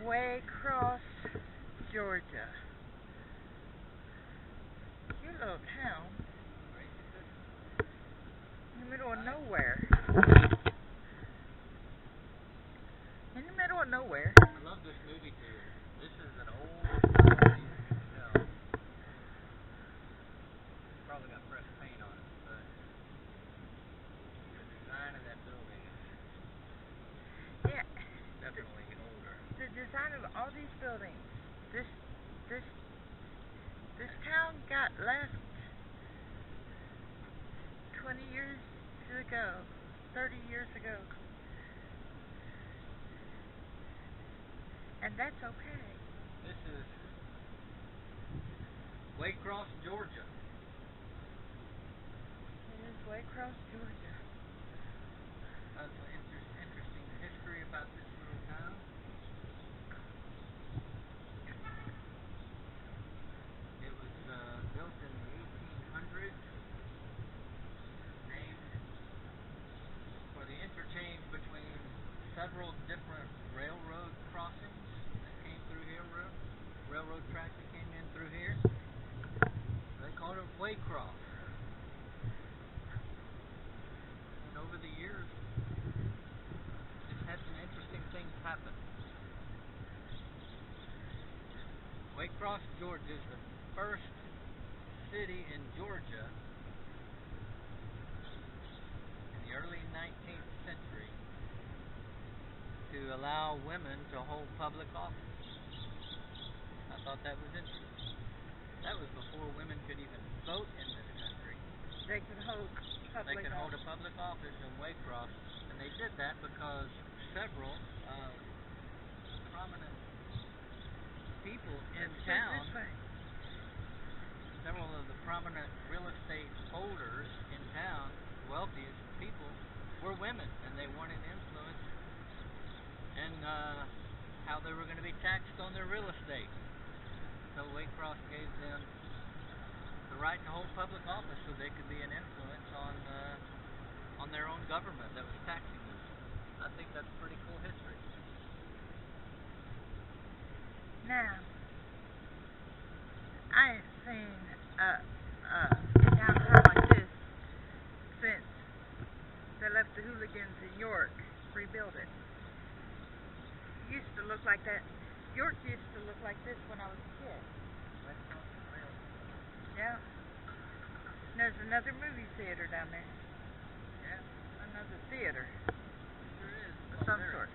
Waycross, Georgia. Cute little town. In the middle of nowhere. In the middle of nowhere. I love this movie theater. This is an old hotel. Probably got fresh paint on it, but the design of that building is definitely older. The design of all these buildings. This town got left 20 years ago, 30 years ago. And that's okay. This is Waycross, Georgia. It is Waycross, Georgia. That's an interesting history about this little town. It was built in the 1800s, named for the interchange between several different railroad crossings that came through here, railroad tracks that came in through here. They called it Waycross. And over the years, it's had some interesting things happen. Waycross, Georgia is the first city in Georgia in the early 19th century to allow women to hold public office. I thought that was interesting. That was before women could even vote in this country. They could hold They could hold a public office in Waycross, and they did that because several prominent people in town, several of the prominent real estate holders in town, wealthiest people, were women, and they wanted influence and how they were going to be taxed on their real estate. So Waycross gave them the right to hold public office so they could be an influence on their own government that was taxing them. I think that's pretty cool history. Now, I ain't seen downtown like this since they left the hooligans in York rebuild it. It used to look like that. York used to look like this when I was a kid. Yeah. And there's another movie theater down there. Yeah. Another theater. There is. Of some sort.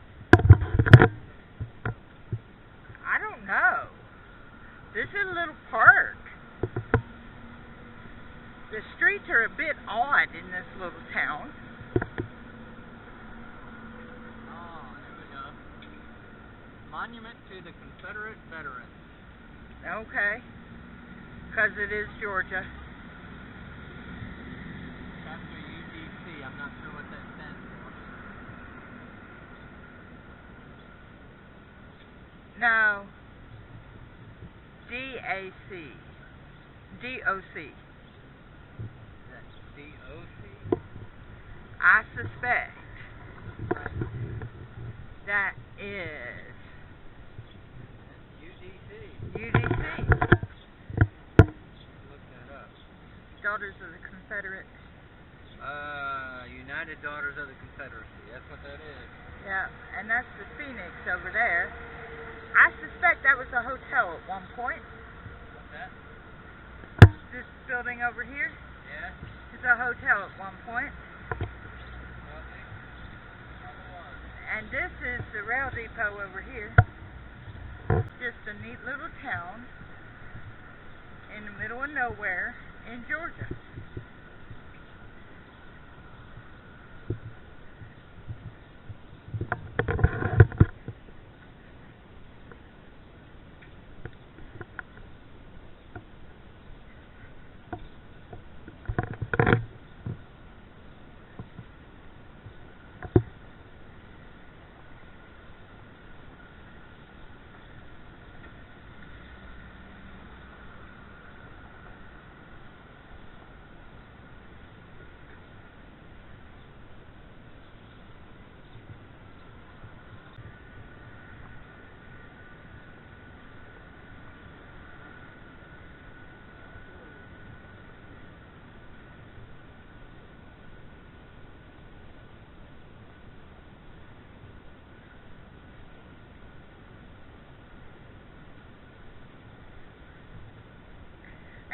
I don't know. This is a little park. The streets are a bit odd in this little town. Oh, here we go. Monument to the Confederate Veterans. Okay. Because it is Georgia. Chapter UDC. I'm not sure what that stands for. No. DAC. DOC. That's DOC? I suspect that is UDC. Look that up. Daughters of the Confederate. United Daughters of the Confederacy. That's what that is. Yeah, and that's the Phoenix over there. I suspect that was a hotel at one point. What's that? This building over here Yeah? is a hotel at one point. And this is the rail depot over here. Just a neat little town in the middle of nowhere in Georgia.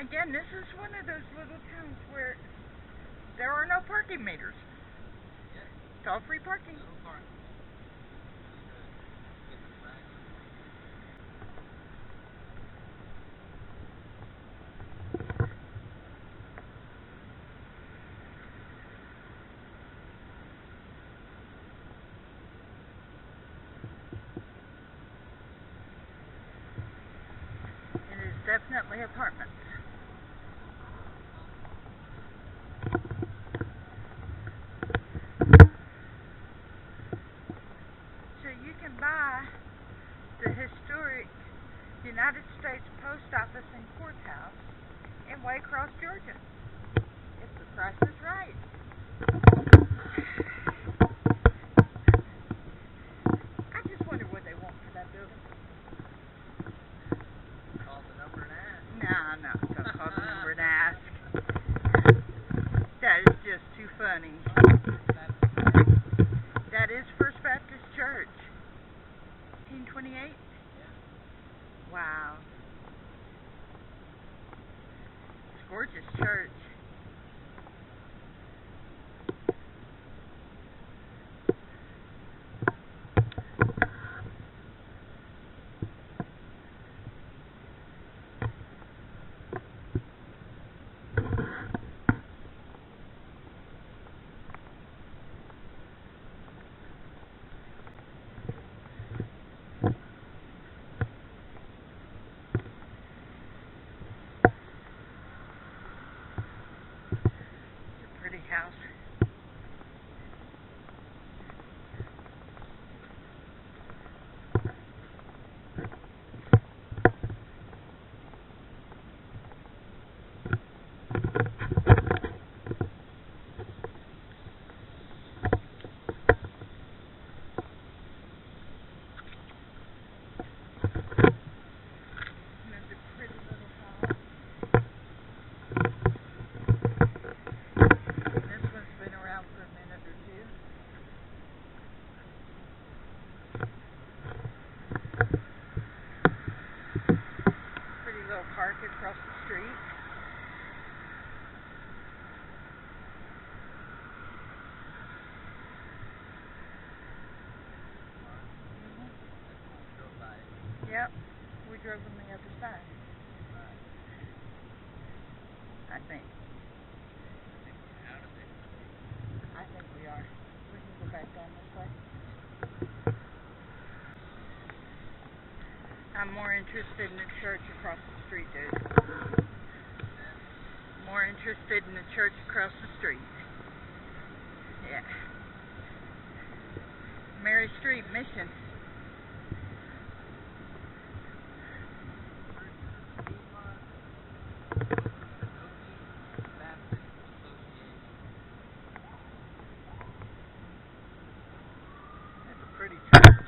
Again, this is one of those little towns where there are no parking meters. Yes. It's all free parking. No parking. Get the sign. It is definitely apartments. So you can buy the historic United States Post Office and Courthouse in Waycross, Georgia, if the price is right. I just wonder what they want for that building. Call the number and ask. No, no, don't call the number and ask. That is just too funny. That is First Baptist Church. 1828? Yeah. Wow. It's a gorgeous church. House. Another pretty little house. This one's been around for a minute or two. Pretty little park across the street. Yep, we drove on the other side. I think. I think we are. We can go back down this way. I'm more interested in the church across the street, dude. More interested in the church across the street. Yeah. Mary Street Mission. That's a pretty church.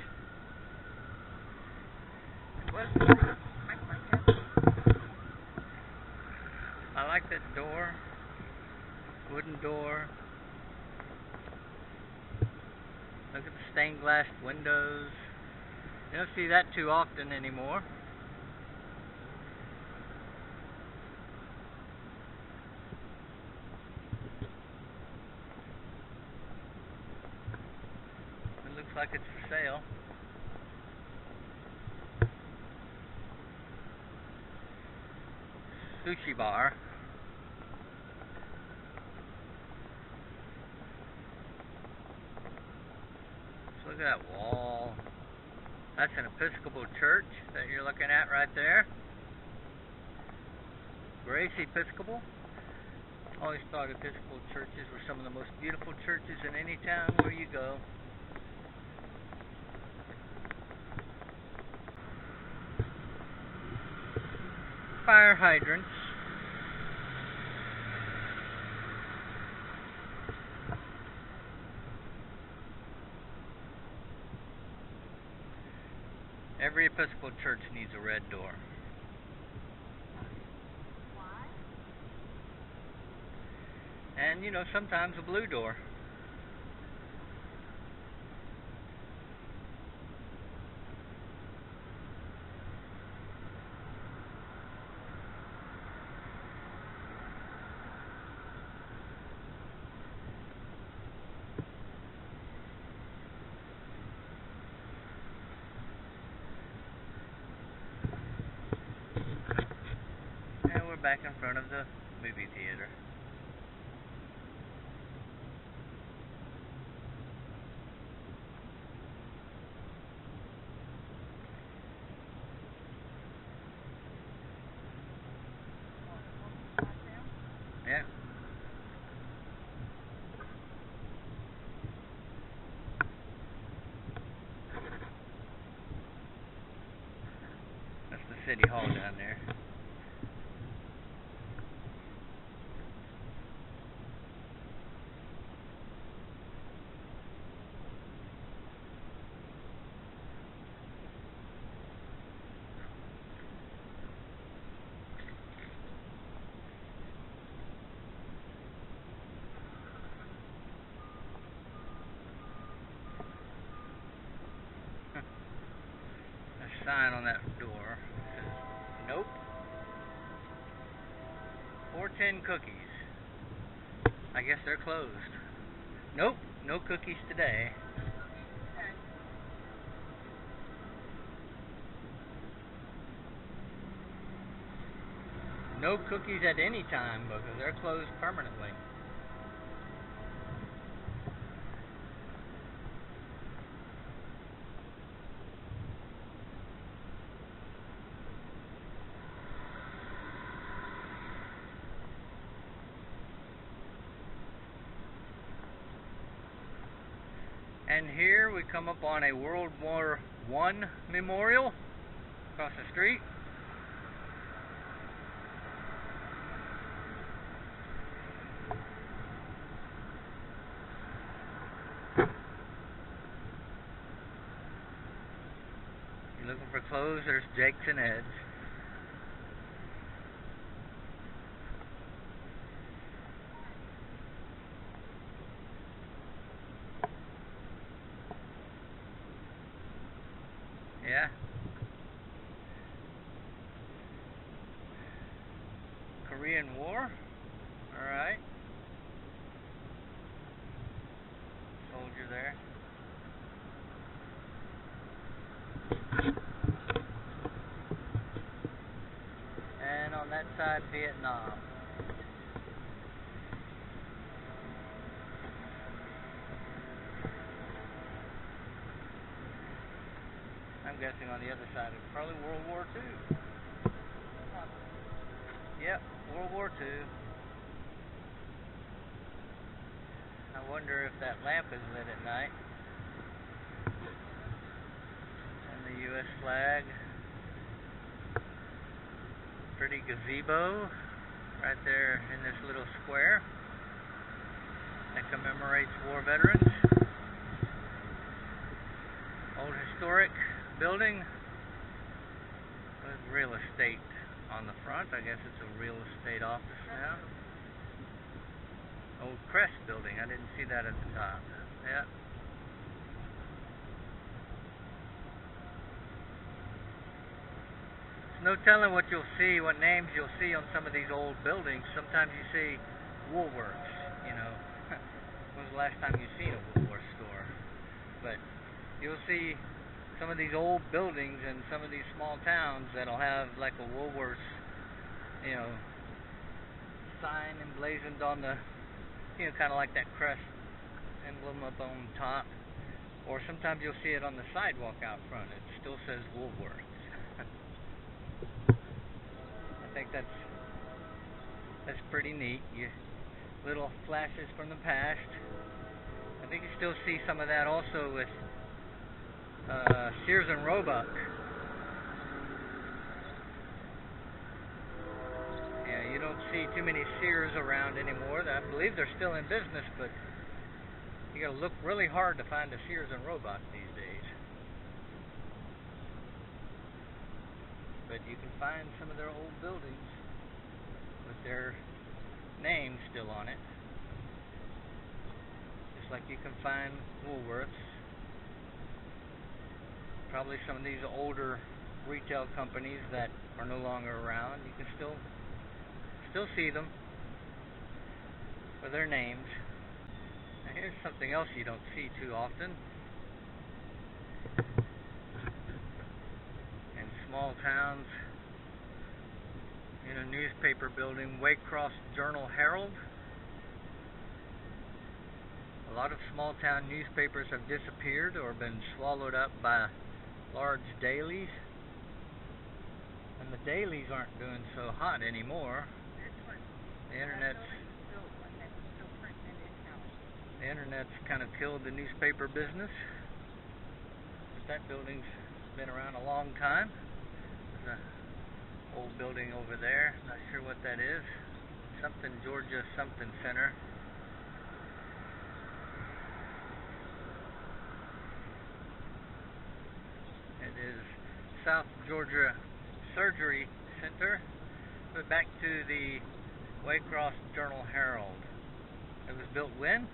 I like that door. Wooden door. Look at the stained glass windows. You don't see that too often anymore. It looks like it's for sale. Sushi bar. So look at that wall. That's an Episcopal church that you're looking at right there. Grace Episcopal. Always thought Episcopal churches were some of the most beautiful churches in any town where you go. Fire hydrants. Every Episcopal church needs a red door. Why? And, you know, sometimes a blue door. back in front of the movie theater. Yeah. That's the city hall down there. Sign on that door says nope. 410 cookies. I guess they're closed. Nope, no cookies today. No cookies at any time because they're closed permanently. And here we come up on a World War I memorial across the street. You're looking for clothes, there's Jake's and Ed's. Yeah. Korean War. Alright. Soldier there. And on that side, Vietnam. I'm guessing on the other side is probably World War II. Yep, World War II. I wonder if that lamp is lit at night. And the U.S. flag. Pretty gazebo right there in this little square that commemorates war veterans. Old historic building with real estate on the front. I guess it's a real estate office now. Old Crest building. I didn't see that at the top. Yeah. There's no telling what you'll see, what names you'll see on some of these old buildings. Sometimes you see Woolworths, you know. When was the last time you've seen a Woolworth store? But you'll see some of these old buildings in some of these small towns that'll have like a Woolworths, you know, sign emblazoned on the, you know, kind of like that crest emblem up on top. Or sometimes you'll see it on the sidewalk out front. It still says Woolworths. I think that's pretty neat. Little flashes from the past. I think you still see some of that also with Sears and Roebuck. Yeah, you don't see too many Sears around anymore. I believe they're still in business, but you gotta look really hard to find a Sears and Roebuck these days. But you can find some of their old buildings with their names still on it. Just like you can find Woolworths. Probably some of these older retail companies that are no longer around, you can still see them with their names. Now here's something else you don't see too often. In small towns, in a newspaper building, Waycross Journal-Herald. A lot of small town newspapers have disappeared or been swallowed up by large dailies. And the dailies aren't doing so hot anymore. The internet's kind of killed the newspaper business. But that building's been around a long time. There's an old building over there. Not sure what that is. Something Georgia something center. It is South Georgia Surgery Center. But back to the Waycross Journal-Herald. It was built when?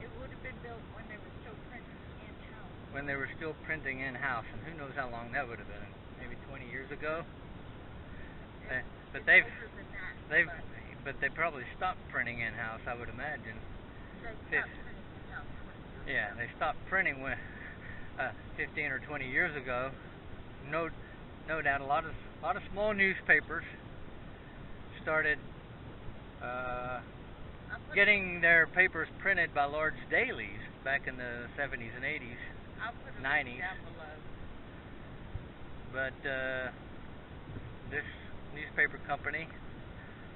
It would have been built when they were still printing in-house. When they were still printing in-house, and who knows how long that would have been? Maybe 20 years ago. But they probably stopped printing in-house, I would imagine. They stopped printing in-house 20 years ago. Yeah, they stopped printing when 15 or 20 years ago. No doubt, a lot of small newspapers started getting their papers printed by large dailies back in the 70s and 80s, I'll put a 90s. link down below. But this newspaper company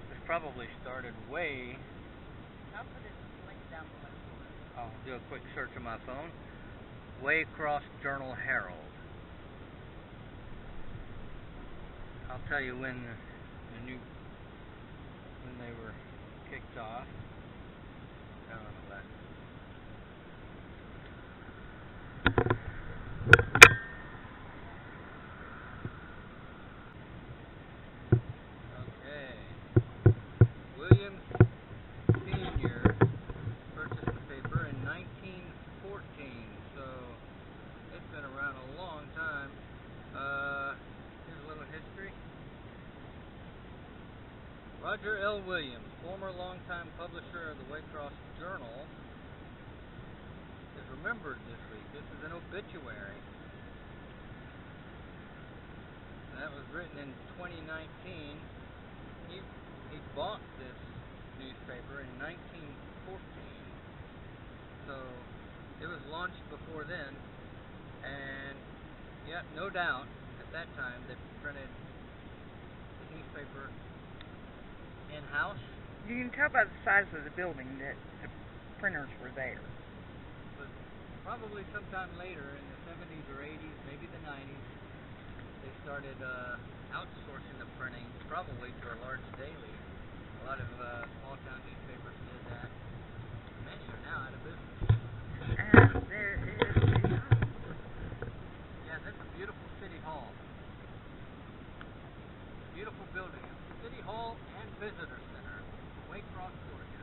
was probably started way. I'll put a link down below. I'll do a quick search on my phone. Waycross Journal-Herald. I'll tell you when they were kicked off. I don't know that. Okay. William Sr. purchased the paper in 1914, so it's been around a long time. Here's a little history. Roger L. Williams, former longtime publisher of the Waycross Journal, is remembered this week. This is an obituary. That was written in 2019. He bought this newspaper in 1914. So it was launched before then, and yeah, no doubt at that time they printed the newspaper in-house. You can tell by the size of the building that the printers were there. But probably sometime later in the 70s or 80s, maybe the 90s, they started outsourcing the printing, probably to a large daily. A lot of small town newspapers did that. Many are now out of business. And there is yeah, that's a beautiful city hall. Beautiful building. City Hall and Visitor Center, Waycross, Georgia.